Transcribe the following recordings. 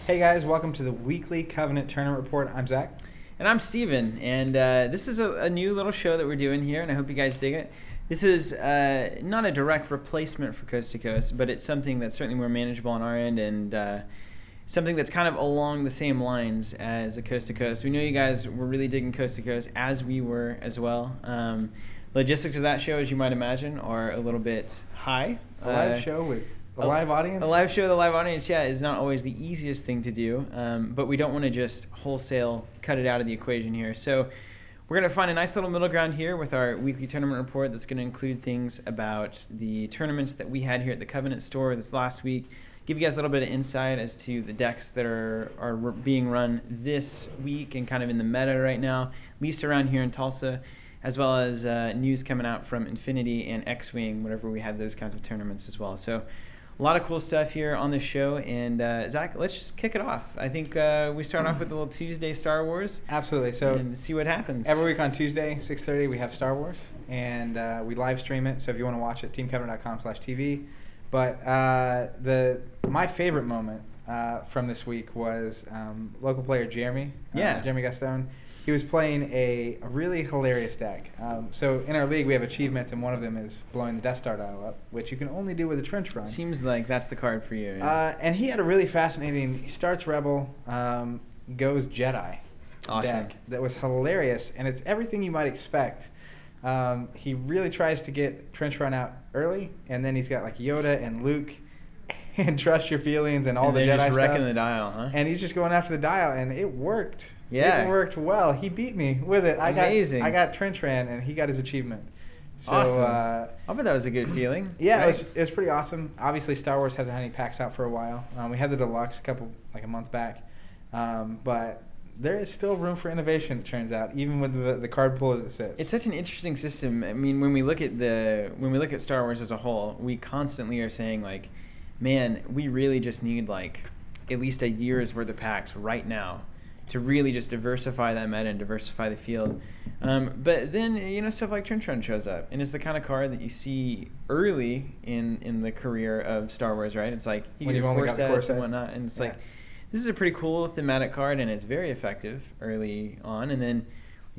Hey guys, welcome to the weekly Covenant Tournament Report. I'm Zach. And I'm Steven, and this is a new little show that we're doing here, and I hope you guys dig it. This is not a direct replacement for Coast to Coast, but it's something that's certainly more manageable on our end, and something that's kind of along the same lines as a Coast to Coast. We know you guys were really digging Coast to Coast, as we were as well. Logistics of that show, as you might imagine, are a little bit high. A live show with a live audience? A live show with a live audience, yeah, is not always the easiest thing to do, but we don't want to just wholesale cut it out of the equation here. So we're going to find a nice little middle ground here with our weekly tournament report that's going to include things about the tournaments that we had here at the Covenant store this last week, give you guys a little bit of insight as to the decks that are being run this week and kind of in the meta right now, at least around here in Tulsa, as well as news coming out from Infinity and X-Wing, whenever we have those kinds of tournaments as well. So a lot of cool stuff here on this show, and Zach, let's just kick it off. I think we start off with a little Tuesday Star Wars. Absolutely. So and see what happens. Every week on Tuesday, 6:30, we have Star Wars, and we live stream it. So if you want to watch it, teamcovenant.com/TV. But my favorite moment from this week was local player Jeremy. Jeremy Gaston. He was playing a really hilarious deck. So in our league, we have achievements, and one of them is blowing the Death Star dial up, which you can only do with a trench run. Seems like that's the card for you. Yeah. And he had a really fascinating, he starts Rebel, goes Jedi deck that was hilarious, and it's everything you might expect. He really tries to get trench run out early, and then he's got like Yoda and Luke and Trust Your Feelings and all the Jedi stuff. And just wrecking the dial, huh? And he's just going after the dial, and it worked. Yeah. It worked well. He beat me with it. Amazing. I got trench ran, and he got his achievement. So, awesome. I bet that was a good feeling. Yeah, right? It was pretty awesome. Obviously, Star Wars hasn't had any packs out for a while. We had the Deluxe a month back. But there is still room for innovation, it turns out, even with the card pool as it sits. It's such an interesting system. I mean, when we look at Star Wars as a whole, we constantly are saying, like, man, we really just need like at least a year's worth of packs right now to really just diversify that meta and diversify the field. But then, stuff like Trench Run shows up, and it's the kind of card that you see early in the career of Star Wars, right? It's like you get core sets and whatnot, and it's like, this is a pretty cool thematic card, and it's very effective early on. And then,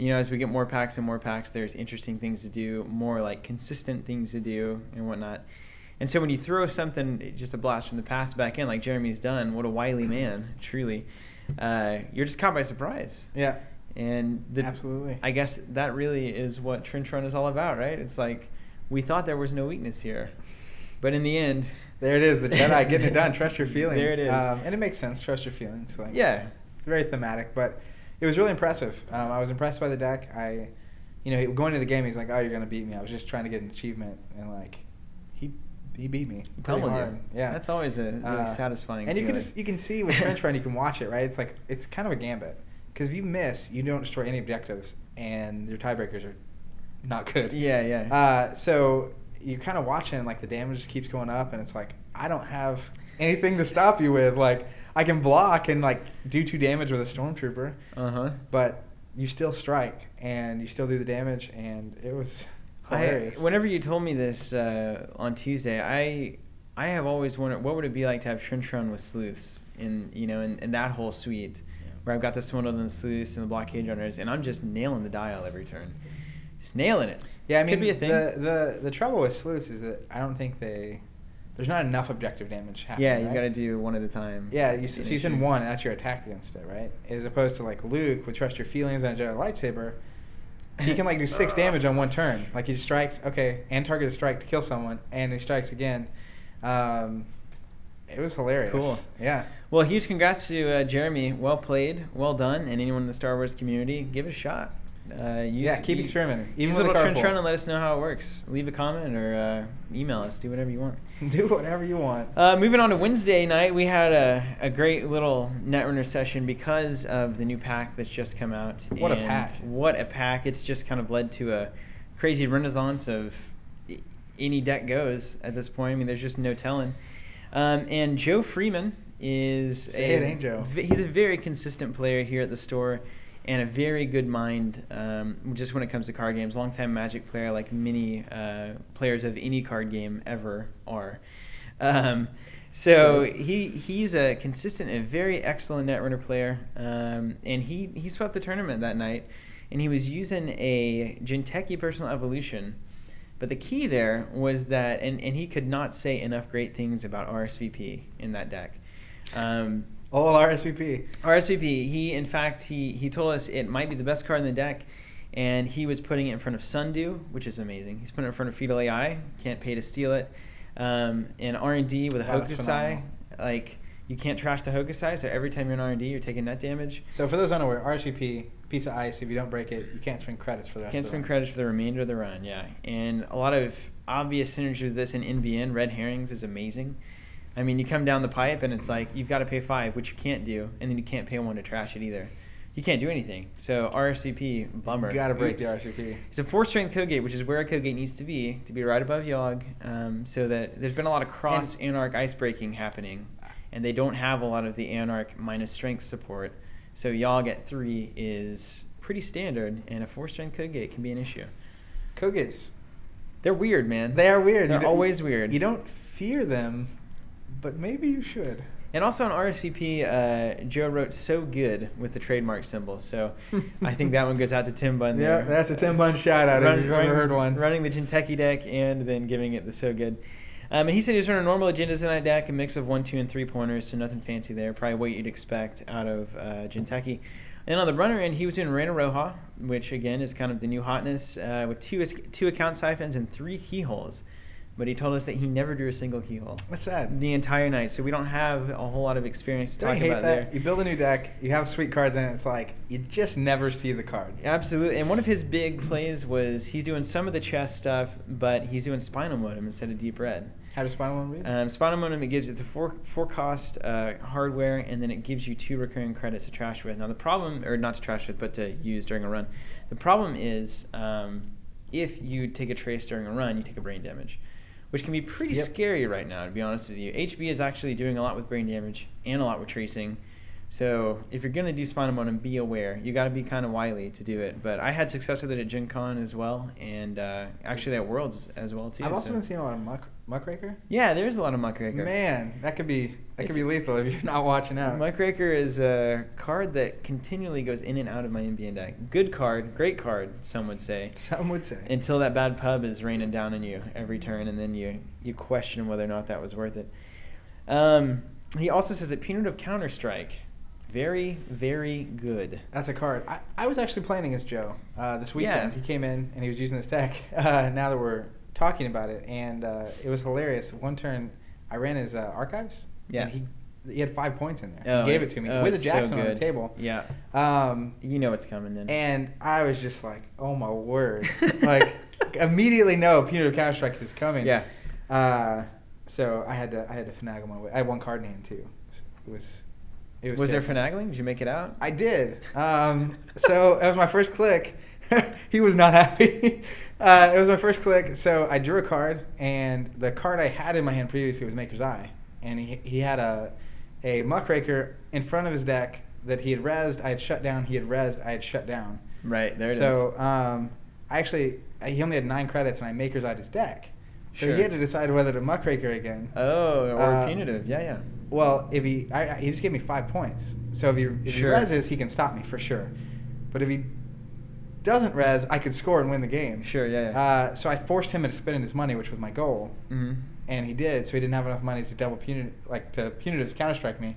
as we get more packs and more packs, there's interesting things to do, more like consistent things to do and whatnot. And so when you throw something, just a blast from the past back in, like Jeremy's done, what a wily man, truly, you're just caught by surprise. Yeah. And absolutely. I guess that really is what Trench Run is all about, right? It's like, we thought there was no weakness here, but in the end, there it is, the Jedi getting it done. Trust your feelings. There it is. And it makes sense, trust your feelings. Like, yeah. Very thematic, but it was really impressive. I was impressed by the deck. Going into the game, he's like, oh, you're going to beat me. I was just trying to get an achievement, and like, he beat me pretty hard. Yeah, that's always a really satisfying. And you can see with Trench Run, you can watch it, right? It's kind of a gambit, because if you miss, you don't destroy any objectives, and your tiebreakers are not good. Yeah. So you're kind of watching, like, the damage just keeps going up, and it's like, I don't have anything to stop you with. Like, I can block and like do 2 damage with a stormtrooper. But you still strike, and you still do the damage, and it was hilarious. Whenever you told me this on Tuesday, I have always wondered, what would it be like to have Trench Run with sleuths in that whole suite, where I've got the Swindled and the sleuths and the blockade runners, and I'm just nailing the dial every turn, just nailing it. Yeah, I mean, could be a thing. The trouble with sleuths is that I don't think there's not enough objective damage happening. Yeah, you got to do one at a time. Yeah, you send one, and that's your attack against it, right? As opposed to like Luke with Trust Your Feelings and a Jedi lightsaber. He can like do 6 damage on one turn. Like, he strikes, and target a strike to kill someone, and he strikes again. It was hilarious. Cool. Yeah. Well, huge congrats to Jeremy. Well played, well done, and anyone in the Star Wars community, give it a shot. Keep experimenting. Use a little Trench Run and let us know how it works. Leave a comment or email us. Do whatever you want. Do whatever you want. Moving on to Wednesday night, we had a great little Netrunner session because of the new pack that's just come out. What a pack. What a pack. It's just kind of led to a crazy renaissance of any deck goes at this point. I mean, there's just no telling. And Joe Freeman is he's a very consistent player here at the store, and a very good mind just when it comes to card games. Longtime Magic player, like many players of any card game ever are. So he's a consistent and very excellent Netrunner player, and he swept the tournament that night, and he was using a Jinteki Personal Evolution. But the key there was that, and he could not say enough great things about RSVP in that deck. RSVP. RSVP. He told us it might be the best card in the deck, and he was putting it in front of Sundew, which is amazing. He's putting it in front of Feudal AI. Can't pay to steal it. And R&D with a Hokusai. Like, you can't trash the Hokusai, so every time you're in R&D, you're taking net damage. So for those unaware, RSVP, piece of ice. If you don't break it, you can't spend credits for the rest of the run. Can't spend credits for the remainder of the run, yeah. And a lot of obvious synergy with this in NVN. Red Herrings is amazing. I mean, you come down the pipe, and it's like, you've got to pay 5, which you can't do, and then you can't pay 1 to trash it either. You can't do anything. So RSVP, bummer. You got to break the RSVP. It's a 4-strength code gate, which is where a code gate needs to be right above Yogg, so that there's been a lot of cross-Anarch ice breaking happening, and they don't have a lot of the Anarch minus strength support. So Yogg at 3 is pretty standard, and a 4-strength code gate can be an issue. Code gates. They're weird, man. They are weird. They're always weird. You don't fear them, but maybe you should. And also on RSVP, Joe wrote "so good" with the trademark symbol. So I think that one goes out to Tim Bun there. Yeah, that's a Tim Bun shout out if you've ever heard one. Running the Jinteki deck and then giving it the "so good." And he said he was running normal agendas in that deck, a mix of 1, 2, and 3 pointers, so nothing fancy there. Probably what you'd expect out of Jinteki. And on the runner end, he was doing Reina Roja, which again is kind of the new hotness, with two account siphons and 3 keyholes. But he told us that he never drew a single keyhole. That's sad. The entire night, so we don't have a whole lot of experience to talk about that. There. You build a new deck, you have sweet cards in it, it's like, you just never see the card. Absolutely, and one of his big plays was he's doing some of the chess stuff, but he's doing Spinal Modem instead of Deep Red. How does Spinal Modem read? Spinal Modem, it gives you the 4 cost hardware, and then it gives you 2 recurring credits to trash with. Now the problem, or not to trash with, but to use during a run. The problem is, if you take a trace during a run, you take a brain damage, which can be pretty scary right now, to be honest with you. HB is actually doing a lot with brain damage and a lot with tracing. So if you're going to do Spinal Modem, be aware. You got to be kind of wily to do it. But I had success with it at Gen Con as well, and actually at Worlds as well, too. I've also been seeing a lot of Muckraker. Yeah, there's a lot of Muckraker. Man, that could be lethal if you're not watching out. Muckraker is a card that continually goes in and out of my NBN deck. Good card, great card, some would say. Some would say. Until that bad pub is raining down on you every turn, and then you question whether or not that was worth it. He also says that Punitive Counterstrike, very, very good. That's a card. I was actually playing against Joe this weekend. Yeah. He came in and he was using this deck. Now that we're talking about it, and it was hilarious. One turn, I ran his archives. Yeah. And he had 5 points in there. He gave it to me with a Jackson on the table. Yeah. You know what's coming then. And I was just like, oh my word! Like immediately know Punitive Counterstrike is coming. Yeah. So I had to finagle my way. I had 1 card in hand too. Was there finagling? Did you make it out? I did. So it was my first click. He was not happy. It was my first click. So I drew a card, and the card I had in my hand previously was Maker's Eye. And he had a Muckraker in front of his deck that he had rezzed, I had shut down, he had rezzed, I had shut down. Right, there it is. So he only had 9 credits, and I Maker's Eyed his deck. So he had to decide whether to Muckraker again. Oh, or Punitive, yeah. Well, if he just gave me 5 points. So if he rezzes, he can stop me for sure. But if he doesn't res, I could score and win the game. Sure, yeah. So I forced him to spend his money, which was my goal. Mm-hmm. And he did, so he didn't have enough money to punitive Counterstrike me,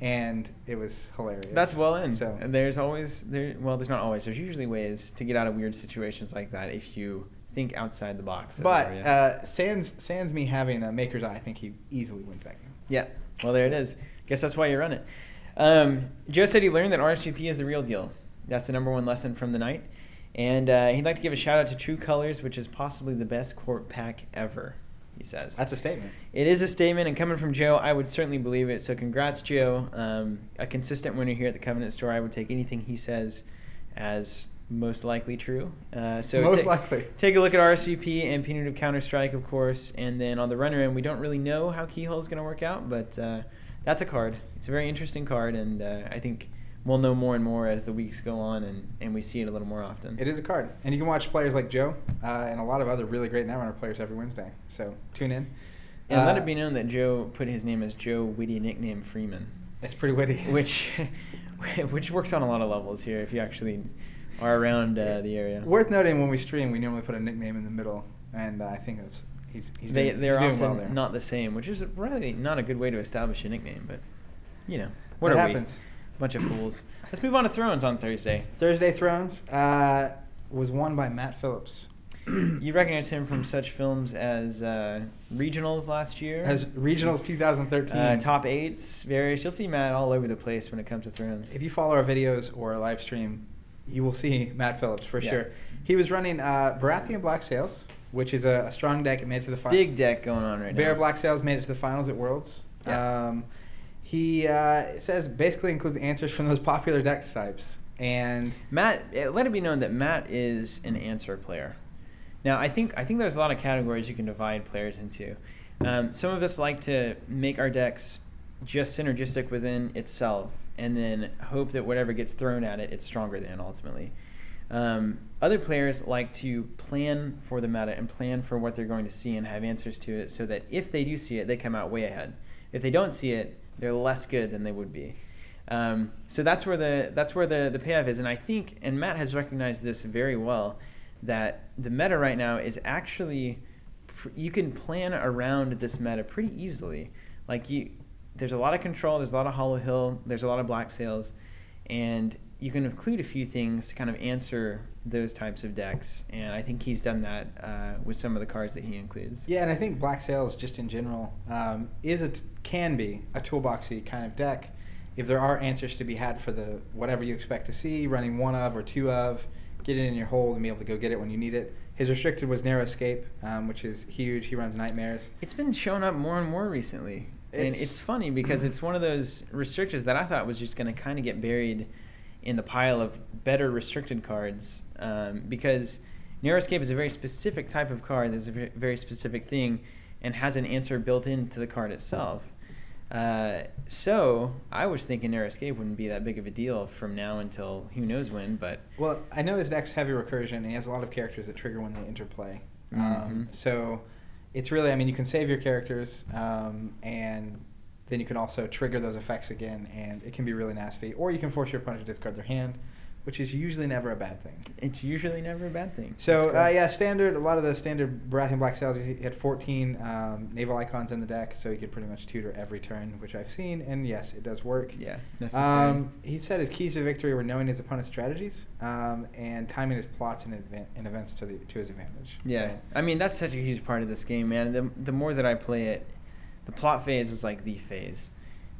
and it was hilarious. That's well in. So and there's not always. There's usually ways to get out of weird situations like that if you think outside the box. But sans me having a Maker's Eye, I think he easily wins that game. Yeah. Well, there it is. Guess that's why you run it. Joe said he learned that RSVP is the real deal. That's the #1 lesson from the night. And he'd like to give a shout out to True Colors, which is possibly the best court pack ever, he says. That's a statement. It is a statement, and coming from Joe, I would certainly believe it. So congrats, Joe. A consistent winner here at the Covenant store. I would take anything he says as most likely true. Most likely. Take a look at RSVP and Punitive Counterstrike, of course. And then on the runner end, we don't really know how Keyhole is going to work out, but that's a card. It's a very interesting card, and I think we'll know more and more as the weeks go on and we see it a little more often. It is a card. And you can watch players like Joe and a lot of other really great Netrunner players every Wednesday. So tune in. And let it be known that Joe put his name as Joe Witty Nickname Freeman. It's pretty witty. Which works on a lot of levels here if you actually are around the area. Worth noting, when we stream, we normally put a nickname in the middle, and I think that's they're doing often well there. not the same, which is really not a good way to establish a nickname, but what It are happens. we? Bunch of fools. Let's move on to Thrones on Thursday. Thursday Thrones was won by Matt Phillips. You recognize him from such films as Regionals last year. As Regionals 2013. Top 8s, various. You'll see Matt all over the place when it comes to Thrones. If you follow our videos or our live stream, you will see Matt Phillips for sure. He was running Baratheon Black Sails, which is a strong deck. It made it to the finals. Big deck going on right now. Bear Black Sails made it to the finals at Worlds. Yeah. He says basically includes answers from those popular deck types. And Matt, let it be known that Matt is an answer player. Now, I think there's a lot of categories you can divide players into. Some of us like to make our decks just synergistic within itself, and then hope that whatever gets thrown at it, it's stronger than ultimately. Other players like to plan for the meta and plan for what they're going to see and have answers to it, so that if they do see it, they come out way ahead. If they don't see it, they're less good than they would be. So that's where the payoff is, and I think, and Matt has recognized this very well, that the meta right now is actually, you can plan around this meta pretty easily. There's a lot of control, there's a lot of Hollow Hill, there's a lot of Black Sails, and you can include a few things to kind of answer those types of decks, and I think he's done that with some of the cards that he includes. Yeah, and I think Black Sails, just in general, can be a toolboxy kind of deck. If there are answers to be had for the whatever you expect to see, running one of or two of, get it in your hold and be able to go get it when you need it. His restricted was Narrow Escape, which is huge. He runs Nightmares. It's been showing up more and more recently. And it's funny because it's one of those restrictions that I thought was just going to kind of get buried in the pile of better restricted cards, because Narrow Escape is a very specific type of card. There's a very specific thing and has an answer built into the card itself. So I was thinking Narrow Escape wouldn't be that big of a deal from now until who knows when. But well, I know his deck's heavy recursion, and he has a lot of characters that trigger when they interplay. So it's really, you can save your characters, and then you can also trigger those effects again, and it can be really nasty. Or you can force your opponent to discard their hand, which is usually never a bad thing. It's usually never a bad thing. So, standard, a lot of the standard Baratheon Black Sails, he had 14 naval icons in the deck, so he could pretty much tutor every turn, which I've seen, and yes, it does work. Yeah, necessary. He said his keys to victory were knowing his opponent's strategies, and timing his plots and events to his advantage. Yeah, so, that's such a huge part of this game, man. The more that I play it, the plot phase is like the phase.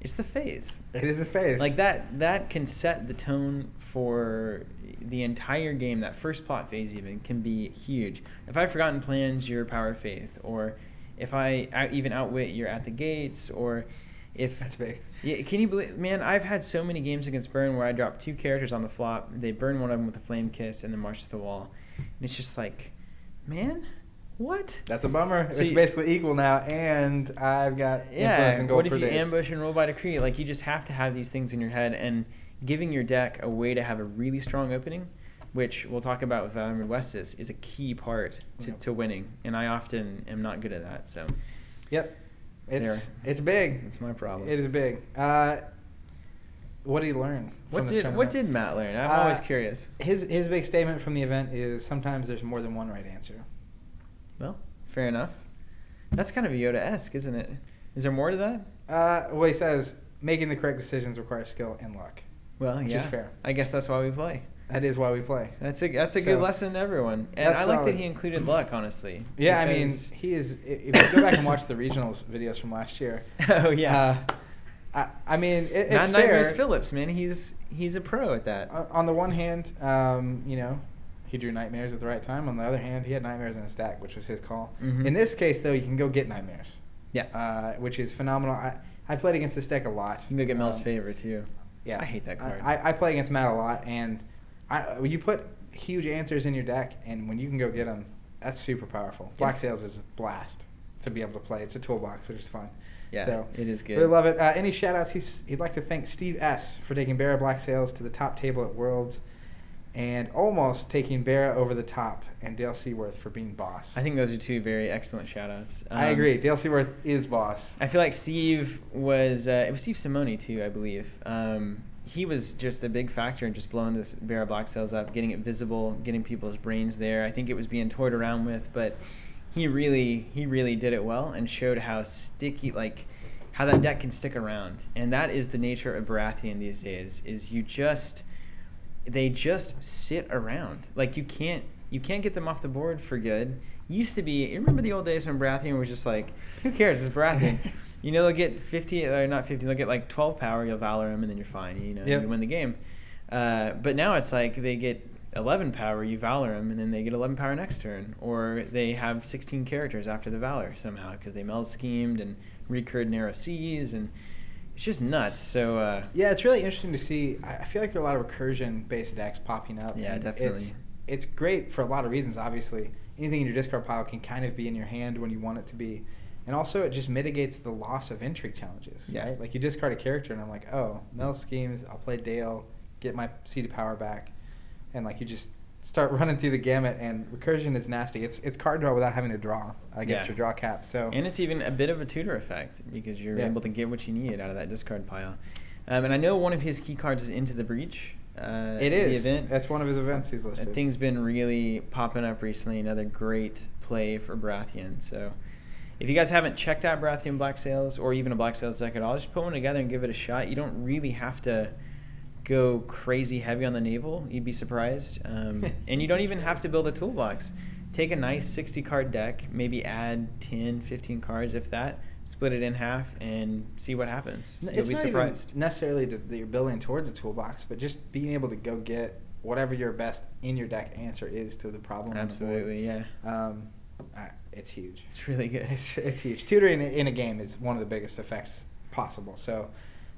It's the phase. It is the phase. Like that can set the tone for the entire game. That first plot phase even can be huge. If I've forgotten plans, you're Power of Faith, or if I even outwit, you're at the gates, or if that's big. Yeah, can you believe, man? I've had so many games against Burn where I drop 2 characters on the flop, they burn one of them with a Flame Kiss, and then march to the wall. And it's just like, man. What? That's a bummer. So it's basically equal now, and I've got influence and gold what if for you days. ambush and roll by decree? Like, you just have to have these things in your head, and giving your deck a way to have a really strong opening, which we'll talk about with Valar Midwestis, is a key part to winning, and I often am not good at that. So, yep, it's big. It's my problem. It is big. What did he learn? What did Matt learn? I'm always curious. His big statement from the event is sometimes there's more than one right answer. Well, fair enough. That's kind of Yoda-esque, isn't it? Is there more to that? Well, he says making the correct decisions requires skill and luck. Well, which is fair. I guess that's why we play. That is why we play. That's a good lesson to everyone. And I like that he included luck, honestly. Yeah, he is. If you go back and watch the regionals videos from last year. Oh yeah. It's Not Nightmares Phillips, man. He's a pro at that. On the one hand, he drew Nightmares at the right time. On the other hand, he had Nightmares in his stack, which was his call. Mm-hmm. In this case, though, you can go get Nightmares. Yeah. Which is phenomenal. I played against this deck a lot. You can go get Mel's Favor, too. Yeah. I hate that card. I play against Matt a lot, and you put huge answers in your deck, and when you can go get them, that's super powerful. Black Sails is a blast to be able to play. It's a toolbox, which is fun. Yeah, so, it is good. Really love it. Any shout-outs? He'd like to thank Steve S. for taking Bear Black Sails to the top table at Worlds. and almost taking Barra over the top and Dale Seaworth for being boss. I think those are two very excellent shout-outs. I agree. Dale Seaworth is boss. I feel like Steve was it was Steve Simone too, I believe. He was just a big factor in just blowing this Barra Black Sails up, getting it visible, getting people's brains there. I think it was being toyed around with, but he really did it well and showed how sticky, like how that deck can stick around. And that is the nature of Baratheon these days, is they just sit around. Like you can't get them off the board for good. Used to be, you remember the old days when Baratheon was just like, who cares, it's Baratheon. You know, they'll get 50, or not 50, they'll get like 12 power, you'll Valar them, and then you're fine, you know, yep. You win the game. But now it's like they get 11 power, you Valar them, and then they get 11 power next turn. Or they have 16 characters after the Valar somehow, because they meld schemed and recurred narrow seas, and it's just nuts. So yeah, it's really interesting to see. I feel like there are a lot of recursion-based decks popping up. Yeah, definitely. It's great for a lot of reasons, obviously. Anything in your discard pile can kind of be in your hand when you want it to be. And also, it just mitigates the loss of intrigue challenges, yeah. Right? Like, you discard a character, and I'm like, oh, meld schemes, I'll play Dale, get my seeded power back. And, like, you just start running through the gamut, and recursion is nasty. It's card draw without having to draw against your draw cap. So and it's even a bit of a tutor effect, because you're able to get what you need out of that discard pile. And I know one of his key cards is Into the Breach. It is. The event. That's one of his events he's listed. That thing's been really popping up recently. Another great play for Baratheon. So if you guys haven't checked out Baratheon Black Sails, or even a Black Sails deck at all, just put one together and give it a shot. You don't really have to go crazy heavy on the naval. You'd be surprised. And you don't even have to build a toolbox. Take a nice 60 card deck, maybe add 10, 15 cards if that, split it in half, and see what happens. So you'll be surprised. Even necessarily that you're building towards a toolbox, but just being able to go get whatever your best in your deck answer is to the problem. Absolutely, yeah. It's huge. It's really good. It's huge. Tutoring in a game is one of the biggest effects possible. So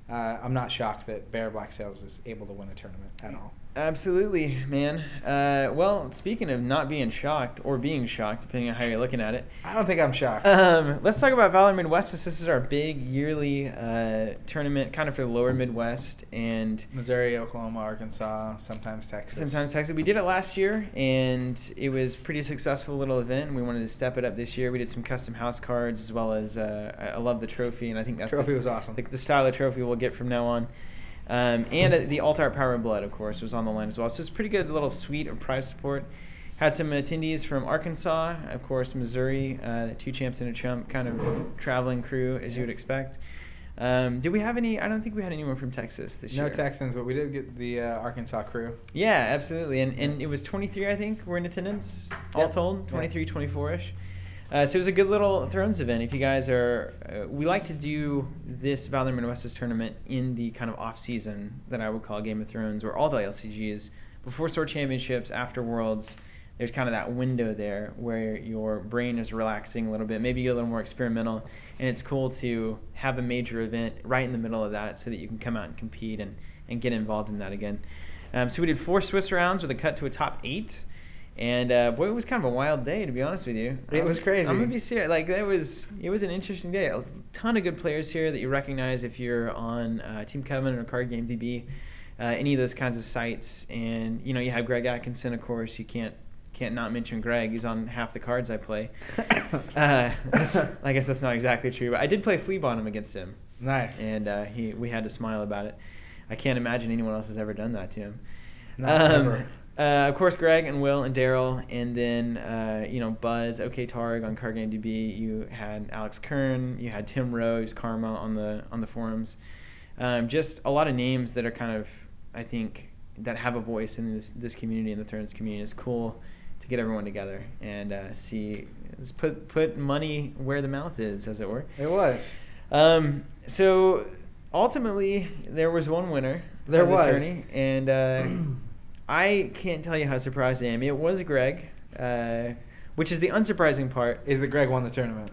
I'm not shocked that Bear Black Sails is able to win a tournament at all. Absolutely, man. Well, speaking of not being shocked, or being shocked, depending on how you're looking at it. I don't think I'm shocked. Let's talk about Valar Midwestis. This is our big yearly tournament, kind of for the lower Midwest. And Missouri, Oklahoma, Arkansas, sometimes Texas. Sometimes Texas. We did it last year, and it was pretty successful little event, and we wanted to step it up this year. We did some custom house cards, as well as I love the trophy, and I think that's trophy was awesome. The style of trophy we'll get from now on. And the Alt Art Power of Blood, of course, was on the line as well. So it's a pretty good little suite of prize support. Had some attendees from Arkansas, of course, Missouri, 2 champs and a chump, kind of traveling crew, as you would expect. Did we have any? I don't think we had anyone from Texas this year. No Texans, but we did get the Arkansas crew. Yeah, absolutely. And it was 23, I think, were in attendance, all told, 23, 24-ish. So it was a good little Thrones event. If you guys are, we like to do this Valar Midwestis tournament in the kind of off-season that I would call Game of Thrones, where all the LCGs, before Sword Championships, after Worlds, there's kind of that window there where your brain is relaxing a little bit, maybe a little more experimental, and it's cool to have a major event right in the middle of that so that you can come out and compete and get involved in that again. So we did 4 Swiss rounds with a cut to a top 8. And boy, it was kind of a wild day, to be honest with you. It was crazy. I'm gonna be serious. Like it was an interesting day. A ton of good players here that you recognize if you're on Team Covenant or Card Game DB, any of those kinds of sites. And you know, you have Greg Atkinson, of course. You can't not mention Greg. He's on half the cards I play. I guess that's not exactly true, but I did play Flea Bottom against him. Nice. And we had to smile about it. I can't imagine anyone else has ever done that to him. Not ever. Of course, Greg and Will and Daryl, and then Buzz, OK Targ on Card Game DB. You had Alex Kern, you had Tim Rose, Karma on the forums. Just a lot of names that are kind of, I think, that have a voice in this community, in the Thrones community. It's cool to get everyone together and put money where the mouth is, as it were. It was. So ultimately, there was one winner. There was. The tourney, and I can't tell you how surprised I am. It was Greg, which is the unsurprising part. Is that Greg won the tournament.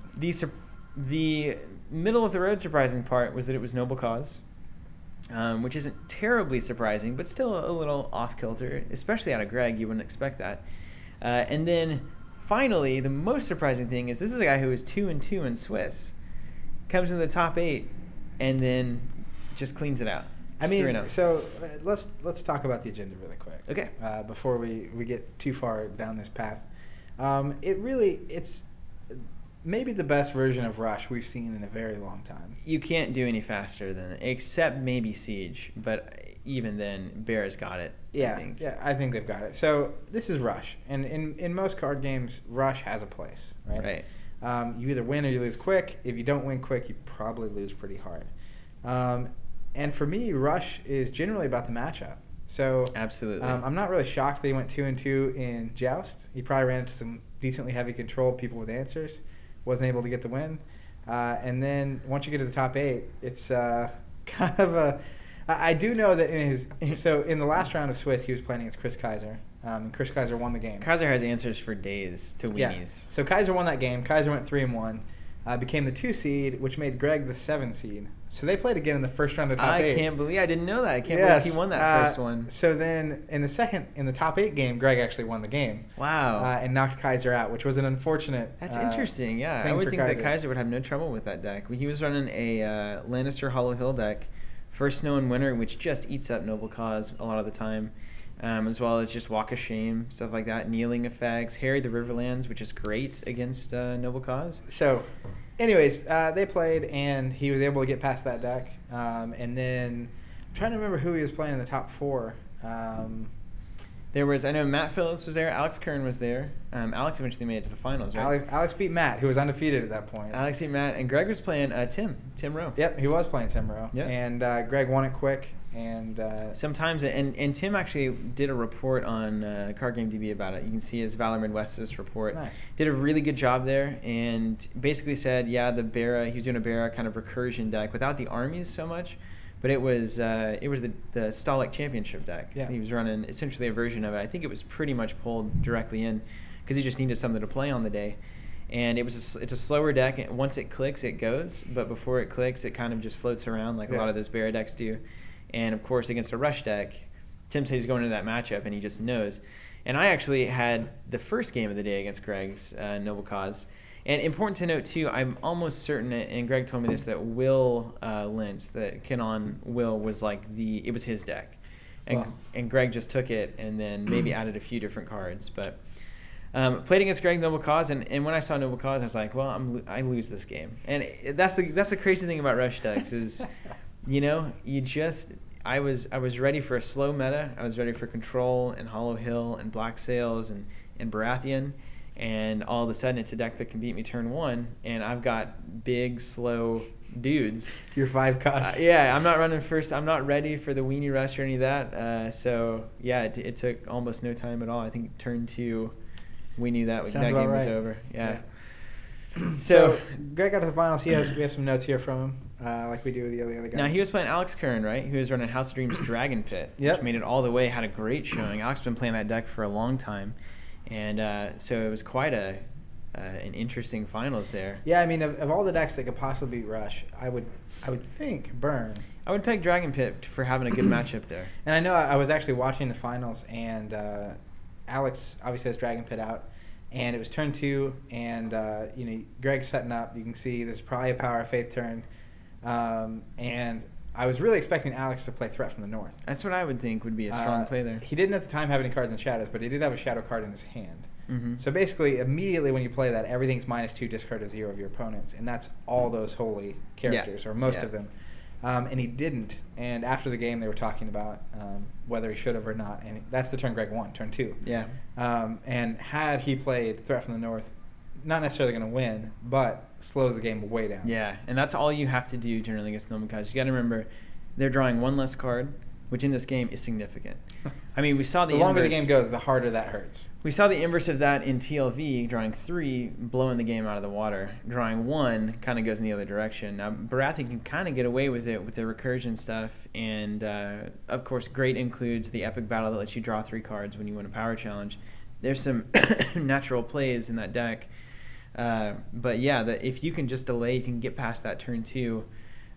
The middle of the road surprising part was that it was Noble Cause, which isn't terribly surprising, but still a little off-kilter, especially out of Greg. You wouldn't expect that. And then finally, the most surprising thing is this is a guy who is 2-2 in Swiss, comes into the top 8, and then just cleans it out. I mean, 3-0. so let's talk about the agenda really quick. Okay. Before we get too far down this path, it's maybe the best version of Rush we've seen in a very long time. You can't do any faster than it, except maybe Siege, but even then, Bear's got it. Yeah, I think they've got it. So this is Rush, and in most card games, Rush has a place, right? Right. You either win or you lose quick. If you don't win quick, you probably lose pretty hard. And for me, Rush is generally about the matchup. So absolutely, I'm not really shocked that he went 2-2 in Joust. He probably ran into some decently heavy control people with answers. Wasn't able to get the win. And then once you get to the top 8, it's kind of a. I do know that in the last round of Swiss, he was playing against Chris Kaiser. And Chris Kaiser won the game. Kaiser has answers for days to weenies. Yeah. So Kaiser won that game. Kaiser went 3-1. Became the 2 seed, which made Greg the 7 seed. So they played again in the first round of top 8. I can't believe I didn't know that. I can't believe he won that first one. So then in the top 8 game, Greg actually won the game. Wow. And knocked Kaiser out, which was an unfortunate. That's interesting. Yeah, I would think that Kaiser would have no trouble with that deck. He was running a Lannister Hollow Hill deck, first snow and winter, which just eats up Noble Cause a lot of the time. As well as just Walk of Shame, stuff like that, kneeling effects, Harry the Riverlands, which is great against Noble Cause. So, anyways, they played, and he was able to get past that deck. And then, I'm trying to remember who he was playing in the top 4. There was, I know Matt Phillips was there, Alex Kern was there. Alex eventually made it to the finals, right? Alex beat Matt, who was undefeated at that point. Alex beat Matt, and Greg was playing Tim Rowe. Yep, he was playing Tim Rowe. Yep. And Greg won it quick. And sometimes, and Tim actually did a report on Card Game DB about it. You can see his Valar Midwestis report. Nice. Did a really good job there, and basically said, yeah, he was doing a Bera kind of recursion deck without the armies so much, but it was the Stalic Championship deck. Yeah. He was running essentially a version of it. I think it was pretty much pulled directly in because he just needed something to play on the day. And it's a slower deck. And once it clicks, it goes, but before it clicks, it kind of just floats around like a lot of those Bera decks do. And, of course, against a Rush deck, Tim said he's going into that matchup, and he just knows. And I actually had the first game of the day against Greg's Noble Cause. And important to note, too, I'm almost certain, and Greg told me this, that Will Lentz, that Kenon Will, was it was his deck. And Greg just took it and then maybe added a few different cards. But played against Greg Noble Cause, and when I saw Noble Cause, I was like, well, I lose this game. And that's the crazy thing about Rush decks is... I was ready for a slow meta. I was ready for Control and Hollow Hill and Black Sails and Baratheon, and all of a sudden it's a deck that can beat me turn 1, and I've got big, slow dudes. Your 5 costs. Yeah, I'm not running first. I'm not ready for the Weenie Rush or any of that. So, yeah, it took almost no time at all. I think turn 2, we knew that game was over. Yeah. So Greg got to the finals. We have some notes here from him, like we do with the other guys. Now, he was playing Alex Kern, right? He was running House of Dreams Dragon Pit, which made it all the way, had a great showing. Alex has been playing that deck for a long time. And so it was quite an interesting finals there. Yeah, I mean, of all the decks that could possibly beat Rush, I would think Burn. I would peg Dragon Pit for having a good matchup there. And I know I was actually watching the finals, and Alex obviously has Dragon Pit out. And it was turn 2, and Greg's setting up. You can see this is probably a Power of Faith turn, and I was really expecting Alex to play Threat from the North. That's what I would think would be a strong play there. He didn't at the time have any cards in Shadows, but he did have a Shadow card in his hand. Mm-hmm. So basically, immediately when you play that, everything's -2, discard of 0 of your opponents, and that's all those holy characters, or most of them. And he didn't. And after the game, they were talking about whether he should have or not. And that's the turn Greg won, turn 2. Yeah. And had he played Threat from the North, not necessarily going to win, but slows the game way down. Yeah, and that's all you have to do generally against Noble Cause. You got to remember, they're drawing 1 less card, which in this game is significant. I mean, we saw the longer inverse. The game goes, the harder that hurts. We saw the inverse of that in TLV, drawing 3, blowing the game out of the water. Drawing 1 kind of goes in the other direction. Now, Baratheon can kind of get away with it with the recursion stuff, and of course, great includes the epic battle that lets you draw 3 cards when you win a power challenge. There's some natural plays in that deck, but yeah, if you can just delay, you can get past that turn 2.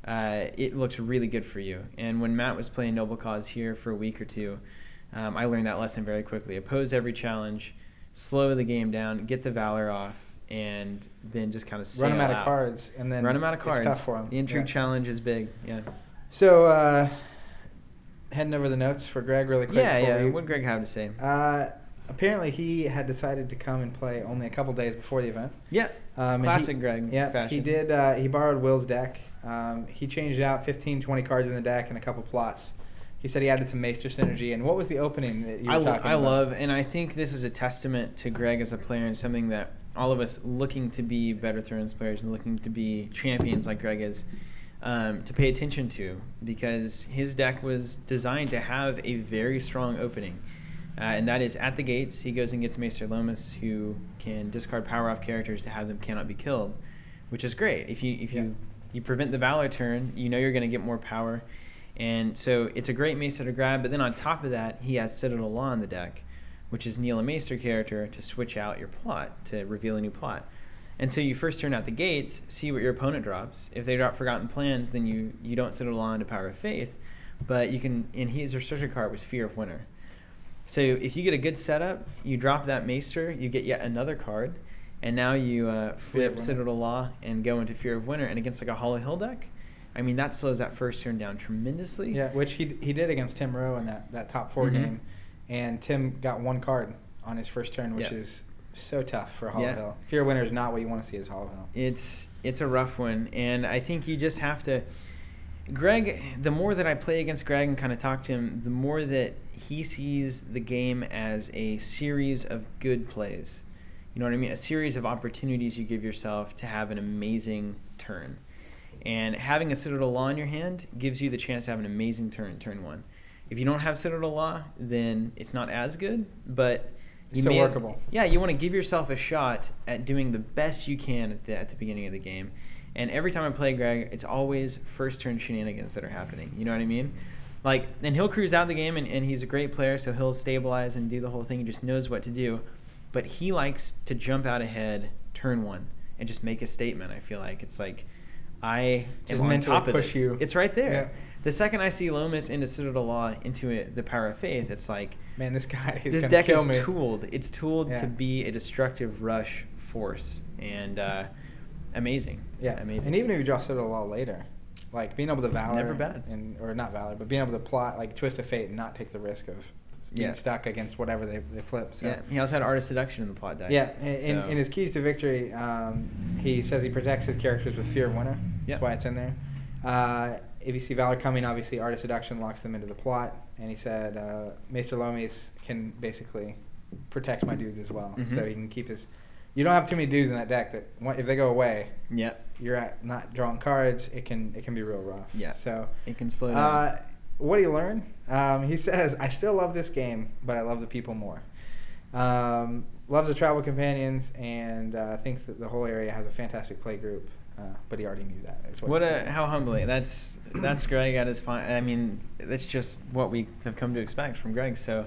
It looks really good for you. And when Matt was playing Noble Cause here for a week or 2, I learned that lesson very quickly. Oppose every challenge, slow the game down, get the Valor off, and then just kind of sail run them out out of cards, and then run them out of cards. It's tough for them. The intrigue challenge is big. Yeah. So heading over the notes for Greg really quick. Yeah. What did Greg have to say? Apparently, he had decided to come and play only a couple days before the event. Yeah, classic Greg fashion. He did. He borrowed Will's deck. He changed out 15, 20 cards in the deck and a couple plots. He said he added some Maester synergy. And what was the opening that you were talking about? I love, and I think this is a testament to Greg as a player and something that all of us looking to be better Thrones players and looking to be champions like Greg is, to pay attention to, because his deck was designed to have a very strong opening. And that is at the gates, he goes and gets Maester Lomas, who can discard power off characters to have them cannot be killed, which is great. If you prevent the Valar turn, you know you're going to get more power. And so it's a great Maester to grab, but then on top of that, he has Citadel Law in the deck, which is Neil a Maester character to switch out your plot, to reveal a new plot. And so you first turn out the gates, see what your opponent drops. If they drop Forgotten Plans, then you don't Citadel Law into Power of Faith, but you can, and his restricted card was Fear of Winter. So if you get a good setup, you drop that Maester, you get yet another card, and now you flip Citadel Law and go into Fear of Winter, and against like a Hollow Hill deck, I mean, that slows that first turn down tremendously. Yeah, which he did against Tim Rowe in that top 4 game, and Tim got 1 card on his first turn, which is so tough for Hollow Hill. Fear of Winter is not what you want to see as Hollow Hill. It's a rough one, and I think you just have to. Greg, the more that I play against Greg and kind of talk to him, the more that he sees the game as a series of good plays. You know what I mean? A series of opportunities you give yourself to have an amazing turn. And having a Citadel Law in your hand gives you the chance to have an amazing turn 1. If you don't have Citadel Law, then it's not as good, but it's still workable. Yeah, you want to give yourself a shot at doing the best you can at the beginning of the game. And every time I play Greg, it's always first turn shenanigans that are happening. You know what I mean? Like, and he'll cruise out the game, and he's a great player, so he'll stabilize and do the whole thing. He just knows what to do. But he likes to jump out ahead turn 1 and just make a statement. I feel like it's like, I am on top of this. It's right there. Yeah. The second I see Lomas into Citadel Law into the Power of Faith, it's like, man, this guy is this deck is me. tooled. It's tooled to be a destructive rush force, and amazing. Yeah, amazing. And even if you draw Citadel Law later, like being able to Valor, never bad, or not Valor, but being able to plot like Twist of Fate and not take the risk of being stuck against whatever they flip. So. Yeah, he also had Artist Seduction in the plot deck. Yeah, in his keys to victory, he says he protects his characters with Fear of Winter. That's why it's in there. If you see Valor coming, obviously Artist Seduction locks them into the plot. And he said Maester Lomas can basically protect my dudes as well. So he can keep his... You don't have too many dudes in that deck that if they go away, you're at not drawing cards. It can be real rough. Yeah. So it can slow down. What do you learn? He says, I still love this game, but I love the people more. Loves the travel companions and thinks that the whole area has a fantastic play group. But he already knew that. Is what how humbling. That's Greg at his fine. I mean, that's just what we have come to expect from Greg. So,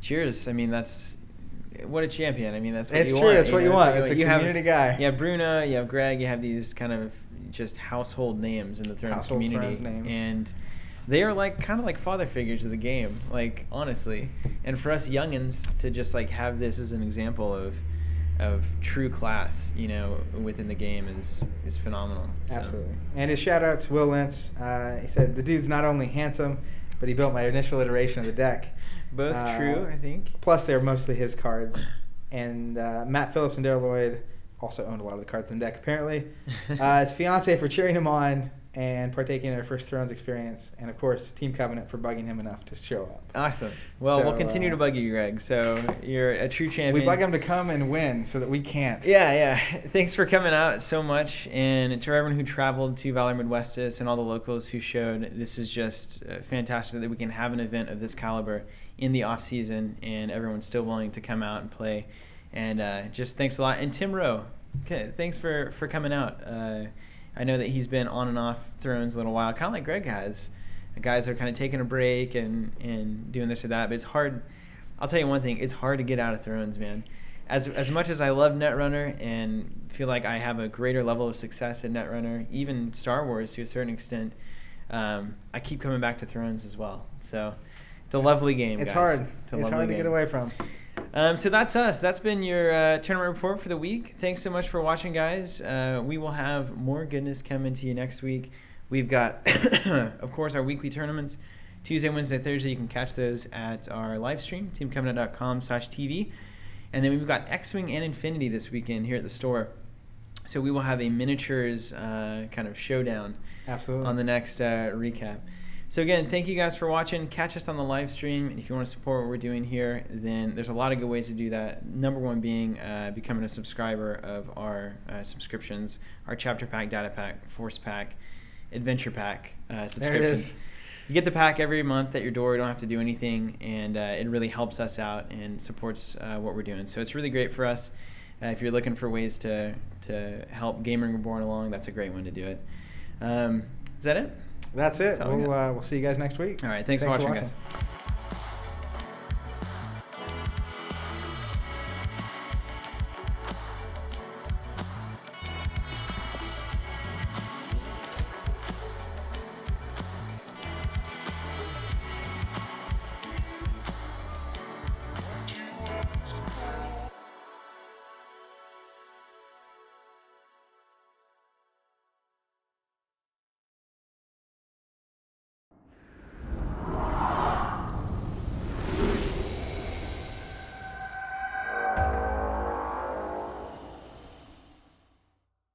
cheers. I mean, that's what a champion. I mean, that's what you want. It's what you want. It's a community guy. You have Bruno, you have Greg, you have these kind of just household names in the Thrones community, and they are like kind of like father figures of the game. Like honestly, and for us youngins to just like have this as an example of true class, you know, within the game is phenomenal. So. Absolutely. And his shout-outs, Will Lentz, he said, the dude's not only handsome, but he built my initial iteration of the deck. Both true, I think. Plus, they're mostly his cards. And Matt Phillips and Daryl Lloyd also owned a lot of the cards in the deck, apparently. His fiance for cheering him on and partaking in their first Thrones experience. And, of course, Team Covenant for bugging him enough to show up. Awesome. Well, we'll continue to bug you, Greg. So you're a true champion. We bug him to come and win so that we can't. Yeah. Thanks for coming out so much. And to everyone who traveled to Valar Midwestis and all the locals who showed, this is just fantastic that we can have an event of this caliber in the off-season and everyone's still willing to come out and play. And just thanks a lot. And Tim Rowe, okay, thanks for coming out. I know that he's been on and off Thrones a little while, kind of like Greg has. The guys are kind of taking a break and doing this or that, but it's hard. I'll tell you one thing, it's hard to get out of Thrones, man. As much as I love Netrunner and feel like I have a greater level of success in Netrunner, even Star Wars to a certain extent, I keep coming back to Thrones as well. So it's a lovely game, It's guys. hard. It's hard to get away from. So that's us. That's been your tournament report for the week. Thanks so much for watching, guys. We will have more goodness coming to you next week. We've got, of course, our weekly tournaments Tuesday, Wednesday, Thursday, you can catch those at our live stream, teamcovenant.com/TV. And then we've got X-Wing and Infinity this weekend here at the store. So we will have a miniatures kind of showdown on the next recap. So again, thank you guys for watching. Catch us on the live stream. And if you want to support what we're doing here, then there's a lot of good ways to do that. Number one being becoming a subscriber of our subscriptions, our Chapter Pack, Data Pack, Force Pack, Adventure Pack subscriptions. There it is. You get the pack every month at your door. You don't have to do anything, and it really helps us out and supports what we're doing. So it's really great for us. If you're looking for ways to help Gaming Reborn along, that's a great one to do it. Is that it? That's it. We'll see you guys next week. All right. Thanks for watching, guys.